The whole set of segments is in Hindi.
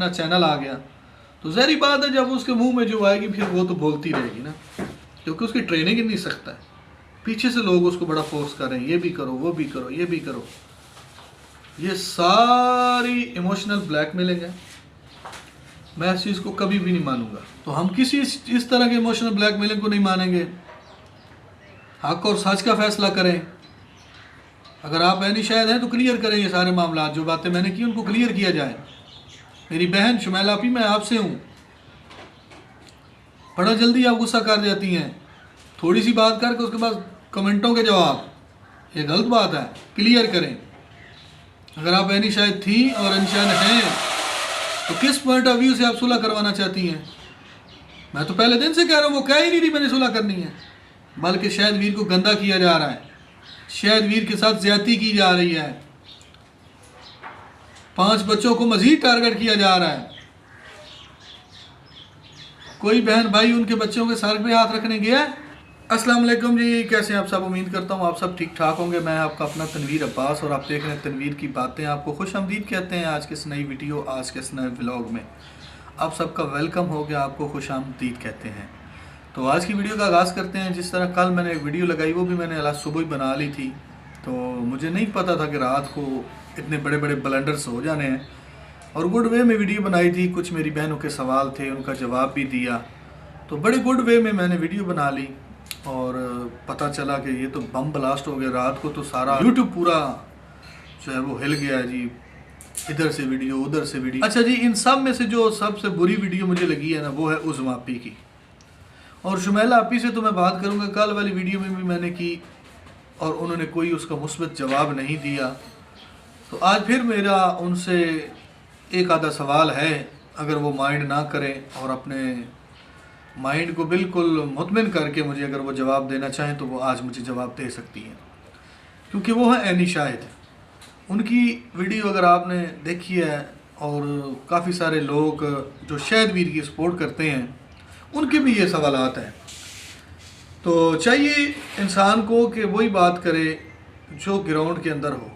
अपना चैनल आ गया तो ज़ाहिर बात है जब उसके मुंह में जो आएगी फिर वो तो बोलती रहेगी ना, क्योंकि उसकी ट्रेनिंग इतनी सख्त है। पीछे से लोग उसको बड़ा फोर्स कर रहे हैं, ये भी करो, वो भी करो, ये भी करो। ये सारी इमोशनल ब्लैकमेलिंग है। मैं इस चीज़ को कभी भी नहीं मानूंगा। तो हम किसी इस तरह के इमोशनल ब्लैकमेलिंग को नहीं मानेंगे। हक और सच का फैसला करें। अगर आप ऐनी शायद हैं तो क्लियर करें ये सारे मामला, जो बातें मैंने की उनको क्लियर किया जाए। मेरी बहन शुमैला आपी, मैं आपसे हूँ, बड़ा जल्दी आप गुस्सा कर जाती हैं, थोड़ी सी बात करके उसके बाद कमेंटों के जवाब, ये गलत बात है। क्लियर करें। अगर आप ऐनी शायद थी और अनशान हैं तो किस पॉइंट ऑफ व्यू से आप सुलह करवाना चाहती हैं? मैं तो पहले दिन से कह रहा हूँ, वो कह ही नहीं रही मैंने सुलह करनी है, बल्कि शायद वीर को गंदा किया जा रहा है, शायद वीर के साथ ज्यादती की जा रही है, 5 बच्चों को मजीद टारगेट किया जा रहा है। कोई बहन भाई उनके बच्चों के सर पे हाथ रखने गया है? अस्सलाम वालेकुम जी, कैसे हैं आप सब? उम्मीद करता हूँ आप सब ठीक ठाक होंगे। मैं आपका अपना तनवीर अब्बास और आप देख रहे हैं तनवीर की बातें। आपको खुश आमदीद कहते हैं आज के इस नई वीडियो, आज के इस नए व्लॉग में आप सबका वेलकम हो गया, आपको खुश आमदीद कहते हैं। तो आज की वीडियो का आगाज़ करते हैं। जिस तरह कल मैंने एक वीडियो लगाई वो भी मैंने आज सुबह ही बना ली थी, तो मुझे नहीं पता था कि रात को इतने बड़े बड़े ब्लंडर्स हो जाने हैं, और गुड वे में वीडियो बनाई थी। कुछ मेरी बहनों के सवाल थे, उनका जवाब भी दिया, तो बड़े गुड वे में मैंने वीडियो बना ली। और पता चला कि ये तो बम ब्लास्ट हो गया रात को, तो सारा यूट्यूब पूरा जो है वो हिल गया जी, इधर से वीडियो उधर से वीडियो। अच्छा जी, इन सब में से जो सबसे बुरी वीडियो मुझे लगी है ना, वो है उज़्मा आपी की। और शुमैला आपी से तो मैं बात करूँगा, कल वाली वीडियो में भी मैंने की और उन्होंने कोई उसका मुस्बत जवाब नहीं दिया। तो आज फिर मेरा उनसे एक आधा सवाल है, अगर वो माइंड ना करें और अपने माइंड को बिल्कुल मुतमिन करके मुझे अगर वो जवाब देना चाहें तो वो आज मुझे जवाब दे सकती हैं, क्योंकि वो है ऐनी शाहिद। उनकी वीडियो अगर आपने देखी है, और काफ़ी सारे लोग जो शाहिद वीर की सपोर्ट करते हैं उनके भी ये सवालात हैं। तो चाहिए इंसान को कि वही बात करे जो ग्राउंड के अंदर हो।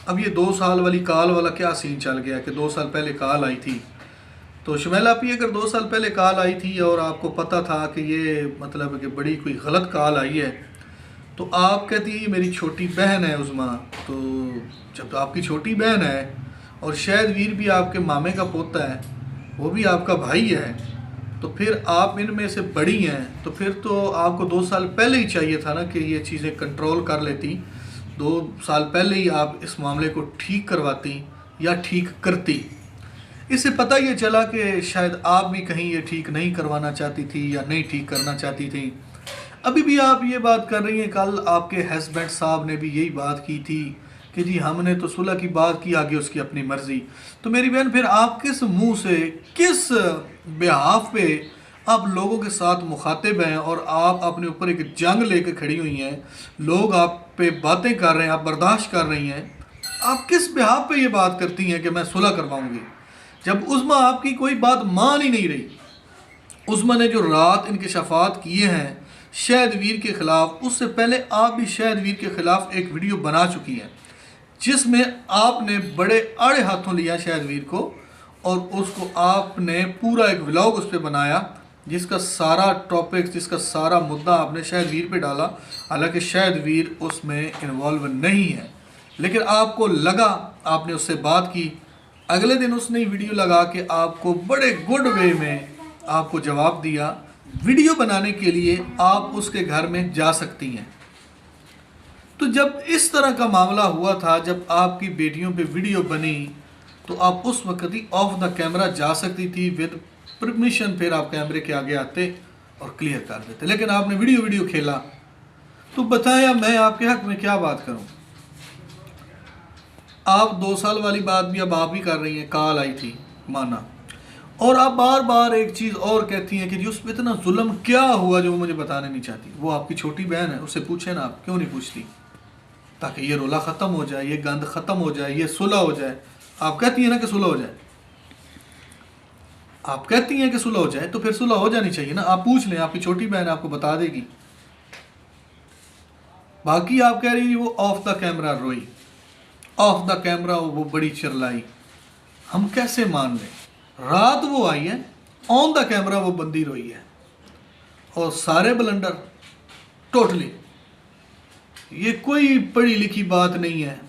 अब ये 2 साल वाली कॉल वाला क्या सीन चल गया कि 2 साल पहले कॉल आई थी, तो शुमैला आपी अगर 2 साल पहले कॉल आई थी और आपको पता था कि ये मतलब कि बड़ी कोई गलत कॉल आई है, तो आप कहती है मेरी छोटी बहन है उज़्मा। तो जब आपकी छोटी बहन है और शायद वीर भी आपके मामे का पोता है, वो भी आपका भाई है, तो फिर आप इनमें से बड़ी हैं, तो फिर तो आपको 2 साल पहले ही चाहिए था ना कि ये चीज़ें कंट्रोल कर लेती। 2 साल पहले ही आप इस मामले को ठीक करवाती या ठीक करती। इससे पता ये चला कि शायद आप भी कहीं ये ठीक नहीं करवाना चाहती थी या नहीं ठीक करना चाहती थी। अभी भी आप ये बात कर रही हैं, कल आपके हस्बैंड साहब ने भी यही बात की थी कि जी हमने तो सुलह की बात की, आगे उसकी अपनी मर्ज़ी। तो मेरी बहन, फिर आप किस मुंह से, किस बिहाफ पे आप लोगों के साथ मुखातिब हैं और आप अपने ऊपर एक जंग लेकर खड़ी हुई हैं, लोग आप पे बातें कर रहे हैं, आप बर्दाश्त कर रही हैं, आप किस बिहाफ पे ये बात करती हैं कि मैं सुलह करवाऊँगी, जब उज़्मा आपकी कोई बात मान ही नहीं रही। उज़्मा ने जो रात इंकशाफात किए हैं शाहिद वीर के ख़िलाफ़, उससे पहले आप भी शाहिद वीर के ख़िलाफ़ एक वीडियो बना चुकी हैं, जिसमें आपने बड़े आड़े हाथों लिया शाहिद वीर को, और उसको आपने पूरा एक व्लॉग उस पर बनाया, जिसका सारा टॉपिक, जिसका सारा मुद्दा आपने शाहिद वीर पे डाला। हालांकि शाहिद वीर उसमें इन्वॉल्व नहीं है, लेकिन आपको लगा, आपने उससे बात की। अगले दिन उसने वीडियो लगा के आपको बड़े गुड वे में आपको जवाब दिया। वीडियो बनाने के लिए आप उसके घर में जा सकती हैं। तो जब इस तरह का मामला हुआ था, जब आपकी बेटियों पे वीडियो बनी, तो आप उस वक्त ही ऑफ द कैमरा जा सकती थी, विद परमिशन। फिर आप कैमरे के आगे आते और क्लियर कर देते, लेकिन आपने वीडियो खेला। तो बताया मैं आपके हक में क्या बात करूं। आप 2 साल वाली बात भी अब आप ही कर रही हैं, कॉल आई थी, माना, और आप बार बार एक चीज़ और कहती हैं कि जी उस पर इतना जुल्म क्या हुआ जो वो मुझे बताने नहीं चाहती। वो आपकी छोटी बहन है, उससे पूछे ना, आप क्यों नहीं पूछती, ताकि ये रोला ख़त्म हो जाए, ये गंद ख़त्म हो जाए, ये सुलह हो जाए। आप कहती हैं ना कि सुलह हो जाए, आप कहती हैं कि सुलह हो जाए, तो फिर सुलह हो जानी चाहिए ना। आप पूछ लें, आपकी छोटी बहन आपको बता देगी। बाकी आप कह रही वो ऑफ द कैमरा रोई, ऑफ द कैमरा वो बड़ी चिल्लाई, हम कैसे मान लें? रात वो आई है, ऑन द कैमरा वो बंदी रोई है, और सारे ब्लंडर टोटली। ये कोई पढ़ी लिखी बात नहीं है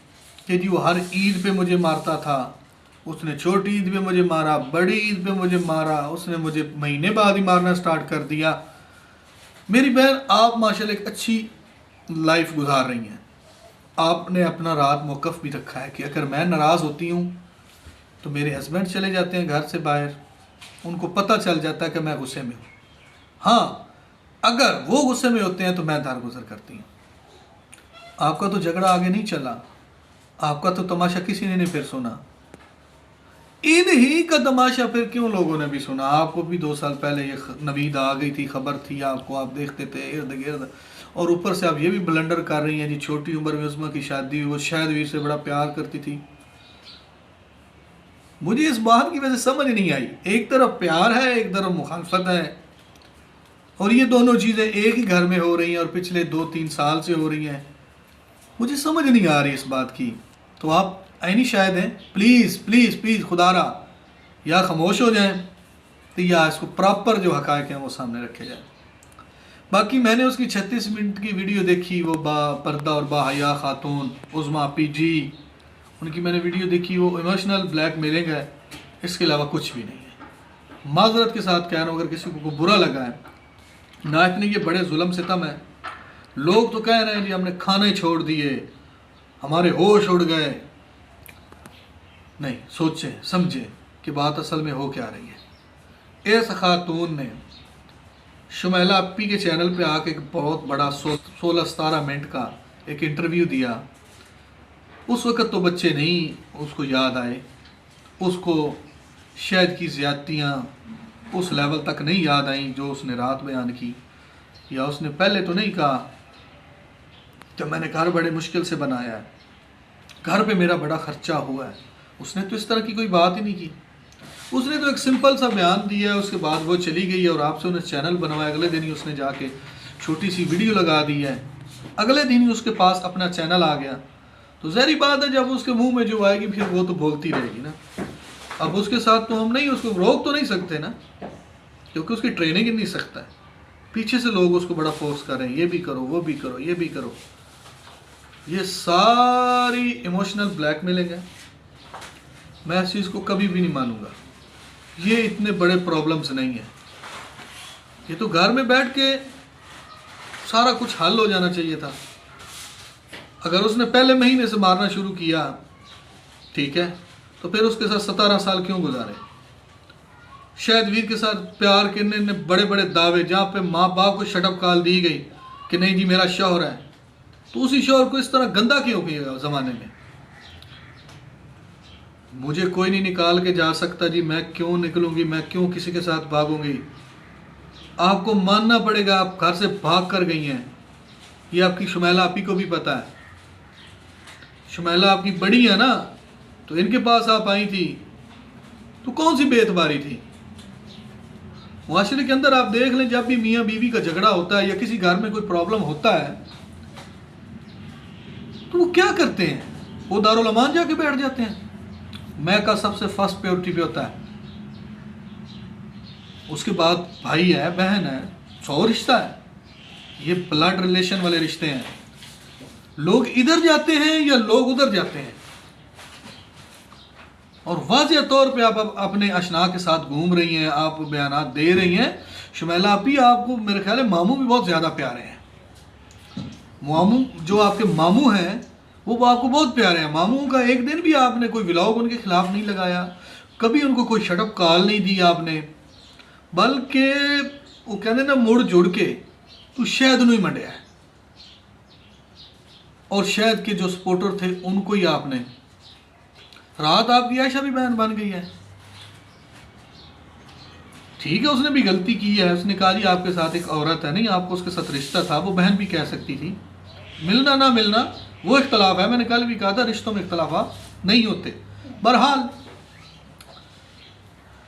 कि जी वो हर ईद पे मुझे मारता था, उसने छोटी ईद पे मुझे मारा, बड़ी ईद पे मुझे मारा, उसने मुझे महीने बाद ही मारना स्टार्ट कर दिया। मेरी बहन, आप माशाल्लाह एक अच्छी लाइफ गुजार रही हैं। आपने अपना रात मौक़िफ़ भी रखा है कि अगर मैं नाराज़ होती हूँ तो मेरे हस्बैंड चले जाते हैं घर से बाहर, उनको पता चल जाता है कि मैं गुस्से में हूँ। हाँ, अगर वो गुस्से में होते हैं तो मैं दरगुजर करती हूँ। आपका तो झगड़ा आगे नहीं चला, आपका तो तमाशा किसी ने नहीं फिर सुना। इन्हीं का तमाशा फिर क्यों लोगों ने भी सुना? आपको भी 2 साल पहले ये नवीद आ गई थी, खबर थी आपको, आप देखते थे इर्द गिर्द, और ऊपर से आप ये भी ब्लंडर कर रही हैं जी छोटी उम्र में उस्मा की शादी हुई, वो शायद वीर से बड़ा प्यार करती थी। मुझे इस बात की वजह समझ नहीं आई, एक तरफ प्यार है, एक तरफ मुखालफत है, और ये दोनों चीज़ें एक ही घर में हो रही हैं और पिछले 2-3 साल से हो रही हैं। मुझे समझ नहीं आ रही इस बात की। तो आप ऐनी शायद हैं, प्लीज़ प्लीज़ प्लीज़ खुदारा या खामोश हो जाएं, तो या इसको प्रॉपर जो हक़ाइक़ हैं वो सामने रखे जाए। बाकी मैंने उसकी 36 मिनट की वीडियो देखी, वो पर्दा और बाहया खातून उज़्मा पीजी, उनकी मैंने वीडियो देखी, वो इमोशनल ब्लैकमेलिंग है, इसके अलावा कुछ भी नहीं है। माज़रत के साथ कह रहा हूँ, अगर किसी को बुरा लगा है ना, इतने ये बड़े जुल्म सितम है। लोग तो कह रहे हैं जी हमने खाने छोड़ दिए, हमारे होश उड़ गए। नहीं, सोचें समझें कि बात असल में हो क्या रही है। इस खातून ने शुमैला अप्पी के चैनल पे आके एक बहुत बड़ा 16-17 मिनट का एक इंटरव्यू दिया। उस वक़्त तो बच्चे नहीं उसको याद आए, उसको शायद की ज़्यादतियाँ उस लेवल तक नहीं याद आई जो उसने रात बयान की, या उसने पहले तो नहीं कहा कि मैंने घर बड़े मुश्किल से बनाया है, घर पे मेरा बड़ा ख़र्चा हुआ है। उसने तो इस तरह की कोई बात ही नहीं की। उसने तो एक सिंपल सा बयान दिया, उसके बाद वो चली गई और आपसे उन्हें चैनल बनवाया। अगले दिन ही उसने जाके छोटी सी वीडियो लगा दी है, अगले दिन ही उसके पास अपना चैनल आ गया। तो ज़ाहिर बात है जब उसके मुंह में जो आएगी फिर वो तो बोलती रहेगी ना। अब उसके साथ तो हम नहीं, उसको रोक तो नहीं सकते ना, क्योंकि उसकी ट्रेनिंग ही नहीं सकता है। पीछे से लोग उसको बड़ा फोर्स कर रहे हैं, ये भी करो, वो भी करो, ये भी करो। ये सारी इमोशनल ब्लैकमेलिंग है। मैं इस चीज़ को कभी भी नहीं मानूंगा। ये इतने बड़े प्रॉब्लम्स नहीं है, ये तो घर में बैठ के सारा कुछ हल हो जाना चाहिए था। अगर उसने पहले महीने से मारना शुरू किया ठीक है, तो फिर उसके साथ 17 साल क्यों गुजारे? शायद वीर के साथ प्यार करने ने बड़े बड़े दावे, जहाँ पे माँ बाप को शटअप कॉल दी गई कि नहीं जी मेरा शौहर है, तो उसी शौहर को इस तरह गंदा क्यों किया ज़माने में? मुझे कोई नहीं निकाल के जा सकता जी, मैं क्यों निकलूंगी, मैं क्यों किसी के साथ भागूंगी? आपको मानना पड़ेगा, आप घर से भाग कर गई हैं। ये आपकी शुमैला आपी को भी पता है। शुमैला आपकी बड़ी है ना, तो इनके पास आप आई थी तो कौन सी बेतबारी थी? मुआशरे के अंदर आप देख लें, जब भी मियाँ बीवी का झगड़ा होता है या किसी घर में कोई प्रॉब्लम होता है तो वो क्या करते हैं? वो दारुल अमान जाके बैठ जाते हैं। मैं का सबसे फर्स्ट प्रायोरिटी पे होता है, उसके बाद भाई है, बहन है, 100 रिश्ता है। ये ब्लड रिलेशन वाले रिश्ते हैं। लोग इधर जाते हैं या लोग उधर जाते हैं, और वाज़ेह तौर पे आप अपने अशना के साथ घूम रही हैं, आप बयानात दे रही हैं। शुमैला आपी आपको मेरे ख्याल है मामू भी बहुत ज़्यादा प्यारे हैं। मामू जो आपके मामू हैं वो आपको बहुत प्यारे हैं। मामू का एक दिन भी आपने कोई व्लॉग उनके खिलाफ नहीं लगाया, कभी उनको कोई शटअप कॉल नहीं दी आपने, बल्कि वो कहते ना मुड़ जुड़ के तो शायद नहीं मंडिया है, और शायद के जो सपोर्टर थे उनको ही आपने। रात आपकी आयशा भी बहन बन गई है। ठीक है, उसने भी गलती की है, उसने कहा जी आपके साथ एक औरत है, नहीं आपको उसके साथ रिश्ता था, वो बहन भी कह सकती थी। मिलना ना मिलना वो इख्तलाफ है, मैंने कल भी कहा था रिश्तों में इख्तलाफ नहीं होते। बहरहाल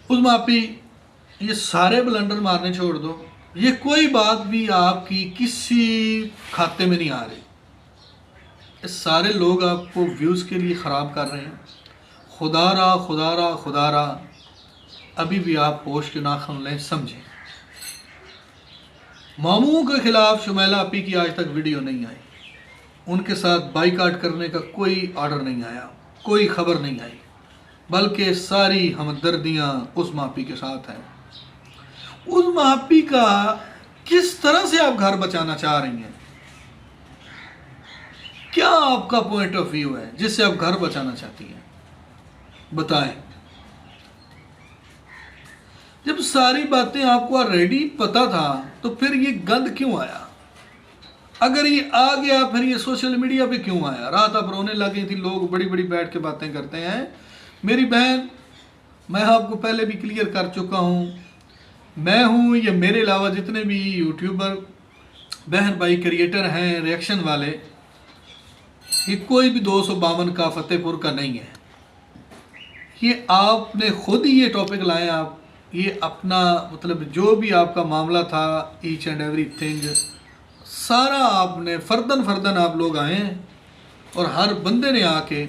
उज़्मा आपी ये सारे ब्लंडर मारने छोड़ दो, ये कोई बात भी आपकी किसी खाते में नहीं आ रही। ये सारे लोग आपको व्यूज़ के लिए ख़राब कर रहे हैं। खुदारा खुदारा खुदारा अभी भी आप होश के नाखुन लें, समझें। मामूओं के खिलाफ शुमैला आपी की आज तक वीडियो नहीं आई, उनके साथ बाइकाट करने का कोई ऑर्डर नहीं आया, कोई खबर नहीं आई, बल्कि सारी हमदर्दियाँ उस मापी के साथ हैं। उस मापी का किस तरह से आप घर बचाना चाह रही हैं? क्या आपका पॉइंट ऑफ व्यू है जिससे आप घर बचाना चाहती हैं? बताएं। जब सारी बातें आपको ऑलरेडी पता था तो फिर ये गंद क्यों आया? अगर ये आ गया फिर ये सोशल मीडिया पे क्यों आया? रात आप रोने लगी थी, लोग बड़ी बड़ी बैठ के बातें करते हैं। मेरी बहन, मैं आपको पहले भी क्लियर कर चुका हूँ, मैं हूँ या मेरे अलावा जितने भी यूट्यूबर बहन भाई क्रिएटर हैं रिएक्शन वाले, ये कोई भी 252 का फतेहपुर का नहीं है। ये आपने खुद ही ये टॉपिक लाए, आप ये अपना मतलब जो भी आपका मामला था, ईच एंड एवरी थिंग सारा आपने फर्दन फर्दन आप लोग आए हैं और हर बंदे ने आके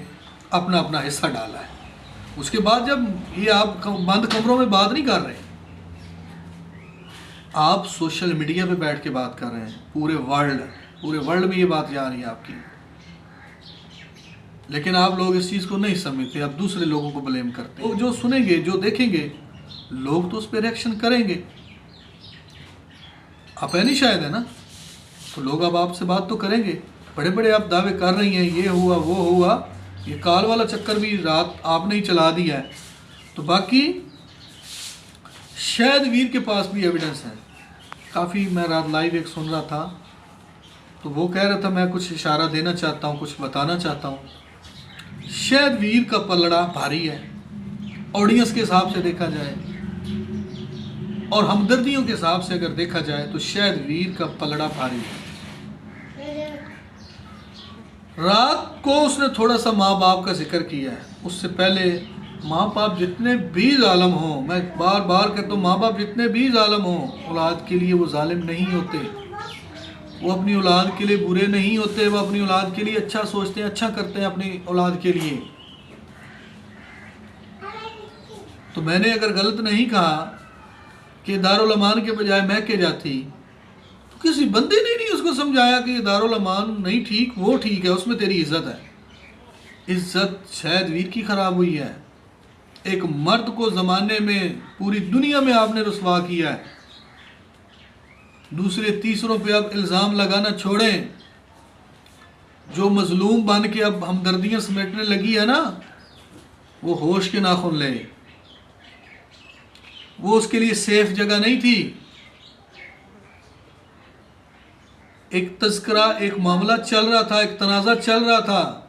अपना अपना हिस्सा डाला है। उसके बाद जब ये आप बंद कमरों में बात नहीं कर रहे, आप सोशल मीडिया पे बैठ के बात कर रहे हैं, पूरे वर्ल्ड में ये बात जा रही है आपकी, लेकिन आप लोग इस चीज़ को नहीं समझते, आप दूसरे लोगों को ब्लेम करते हैं। तो जो सुनेंगे, जो देखेंगे, लोग तो उस पर रिएक्शन करेंगे। आप है नहीं शायद, है ना, तो लोग अब आपसे बात तो करेंगे। बड़े बड़े आप दावे कर रही हैं, ये हुआ वो हुआ, ये काल वाला चक्कर भी रात आपने ही चला दिया है। तो बाकी शायद वीर के पास भी एविडेंस है काफ़ी। मैं रात लाइव एक सुन रहा था तो वो कह रहा था मैं कुछ इशारा देना चाहता हूँ, कुछ बताना चाहता हूँ। शायद वीर का पलड़ा भारी है, ऑडियंस के हिसाब से देखा जाए और हमदर्दियों के हिसाब से अगर देखा जाए तो शायद वीर का पलड़ा भारी है। रात को उसने थोड़ा सा माँ बाप का जिक्र किया है, उससे पहले माँ बाप जितने भी जालिम हों, मैं बार बार कहता हूँ, माँ बाप जितने भी जालिम हों, औलाद के लिए वो जालिम नहीं होते, वो अपनी औलाद के लिए बुरे नहीं होते, वो अपनी औलाद के लिए अच्छा सोचते हैं, अच्छा करते हैं अपनी औलाद के लिए। तो मैंने अगर गलत नहीं कहा कि दारुल अमान के बजाय महके जाती, तो किसी बंदे ने नहीं उसको समझाया कि दारुल अमान नहीं ठीक, वो ठीक है, उसमें तेरी इज्जत है। इज्जत शायद वीर की खराब हुई है। एक मर्द को ज़माने में पूरी दुनिया में आपने रुसवा किया है। दूसरे तीसरों पे अब इल्ज़ाम लगाना छोड़ें। जो मजलूम बन के अब हमदर्दियाँ समेटने लगी है ना, वो होश के नाखुन ले। वो उसके लिए सेफ जगह नहीं थी। एक तस्करा, एक मामला चल रहा था, एक तनाज़ा चल रहा था,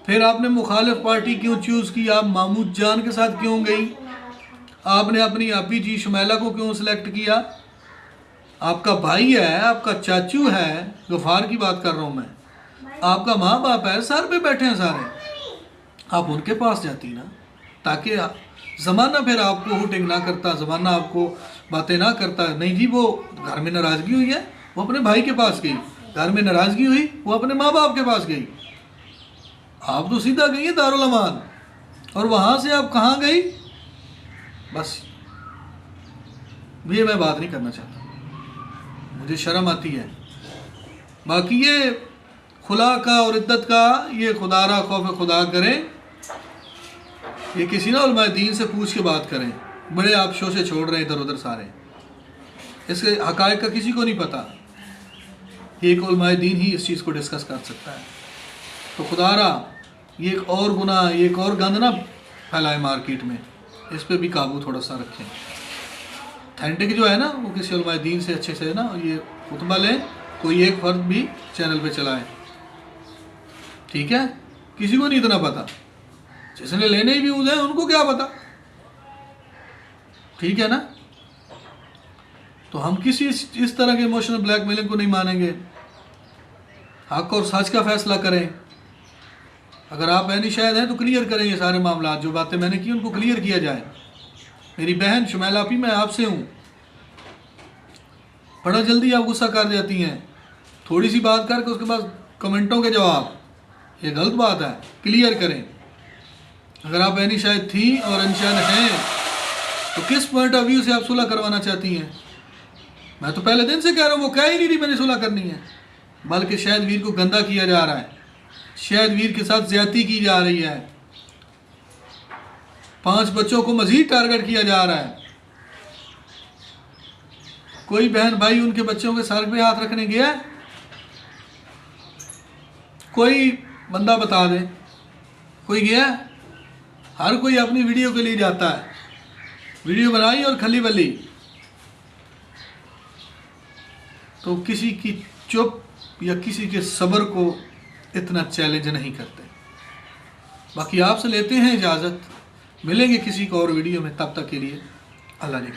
फिर आपने मुखालिफ पार्टी क्यों चूज़ की? आप महमूद जान के साथ क्यों गई? आपने अपनी आपी जी शुमैला को क्यों सिलेक्ट किया? आपका भाई है, आपका चाचू है, गफ़ार की बात कर रहा हूँ मैं, आपका माँ बाप है, सर पे बैठे हैं सारे, आप उनके पास जाती ना, ताकि ज़माना फिर आपको हुटिंग ना करता, ज़माना आपको बातें ना करता। नहीं जी, वो घर में नाराज़गी हुई है, वो अपने भाई के पास गई, घर में नाराज़गी हुई, वो अपने माँ बाप के पास गई। आप तो सीधा गई है दारुल अमान, और वहाँ से आप कहाँ गई? बस ये मैं बात नहीं करना चाहता, मुझे शर्म आती है। बाकी ये खुला का और इद्दत का, ये खुदारा खौफ खुदा करें, ये किसी ना उलमाए दीन से पूछ के बात करें। बड़े आप शो से छोड़ रहे हैं इधर उधर सारे, इसके हकायक का किसी को नहीं पता। एक उलमाए दीन ही इस चीज़ को डिस्कस कर सकता है। तो खुदारा ये एक और गुनाह, ये एक और गंद ना फैलाए मार्केट में, इस पर भी काबू थोड़ा सा रखें। ऑथेंटिक जो है ना, वो किसी उलमाए दीन से अच्छे से ना ये खुतबा लें, कोई एक फर्द भी चैनल पे चलाए, ठीक है? किसी को नहीं इतना पता, जिसने लेने ही व्यूज़ हैं उनको क्या पता, ठीक है ना? तो हम किसी इस तरह के इमोशनल ब्लैकमेलिंग को नहीं मानेंगे। हक और सच का फैसला करें। अगर आप बहनी शायद हैं तो क्लियर करें, ये सारे मामला जो बातें मैंने की उनको क्लियर किया जाए। मेरी बहन शुमैला आपी, मैं आपसे हूँ, बड़ा जल्दी आप गुस्सा कर जाती हैं, थोड़ी सी बात करके उसके बाद कमेंटों के जवाब, ये गलत बात है, क्लियर करें। अगर आप बहनी शायद थी और अनशन हैं तो किस पॉइंट ऑफ व्यू से आप सुलह करवाना चाहती हैं? मैं तो पहले दिन से कह रहा हूँ, वो कह ही नहीं रही मैंने सुलह करनी है, बल्कि शायद वीर को गंदा किया जा रहा है, शायद वीर के साथ ज्यादती की जा रही है, 5 बच्चों को मजीद टारगेट किया जा रहा है। कोई बहन भाई उनके बच्चों के सर पे हाथ रखने गया? कोई बंदा बता दे, कोई गया? हर कोई अपनी वीडियो के लिए जाता है, वीडियो बनाई और खली बली। तो किसी की चुप या किसी के सब्र को इतना चैलेंज नहीं करते। बाकी आपसे लेते हैं इजाज़त, मिलेंगे किसी को और वीडियो में, तब तक के लिए अल्लाह ने।